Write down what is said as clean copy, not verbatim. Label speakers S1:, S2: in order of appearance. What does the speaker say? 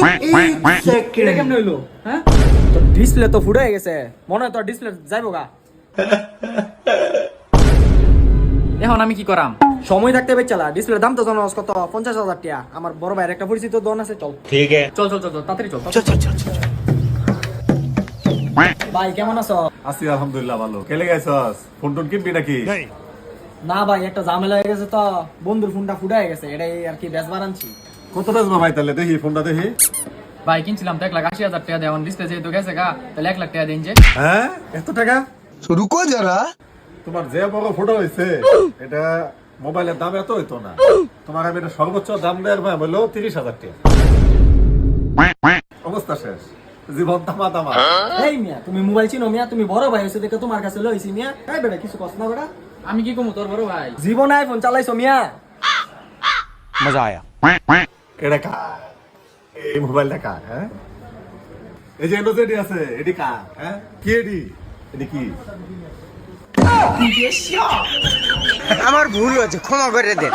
S1: এটা কেমনে হইলো? হ্যাঁ, তো ডিসপ্লে তো ফুটে গেছে, মনে হয় তো ডিসপ্লে যাইবো গা।
S2: এখন আমি কি করাম?
S1: সময় থাকতে হবে, চালা ডিসপ্লে দাম তো জানো কত, 50,000 টাকা। আমার বড় ভাইয়ের একটা পরিচিত দোকান আছে, চল।
S2: চল চল চল চল, তাড়াতাড়ি চল।
S1: ভাই কেমন আছো?
S3: আছি আলহামদুলিল্লাহ ভালো। কেলে গেছস? ফোন টোন কিনবি নাকি?
S1: না ভাই, একটা ঝামেলা হয়ে গেছে তো, বন্ধুর ফোনটা ফুটে গেছে, এটাই আর কি বেচবার আনছি।
S3: কত বেচবা ভাই? তাহলে দেখি ফোনটা দেখি।
S2: ভাই কিনছিলাম তো 1,80,000 টাকা দেওয়ান, ডিসপ্লে যেহেতু গেছে গা, তাহলে 1 লাখ টাকা দিন যে।
S3: হ্যাঁ, এত টাকা?
S4: रुको जरा।
S3: তোমার যে বড় ফটো হয়েছে এটা মোবাইলের দাম এত হইতো না। তোমার আমি এটা সর্বোচ্চ দাম দেওয়ার ভাই বললো 30,000 টাকা। অবস্থা শেষ, জীবন তামা তামা।
S1: এই মিয়া, তুমি মোবাইল চিনো মিয়া? তুমি বড় ভাই হয়েছে দেখে তোমার কাছে লইছি মিয়া। এই বেটা কিছু কষ্ট না বেটা,
S2: আমি কি কমু তোর বড় ভাই?
S1: জীবন আইফোন চালাইছো মিয়া।
S3: এটা কার? এই মোবাইলটা কার? হ্যাঁ, এই যে এন্ড্রয়েড এডি আছে, এডি কার? হ্যাঁ, কি এডি? এডি কি?
S4: আমার ভুল হয়েছে, ক্ষমা করে দেন।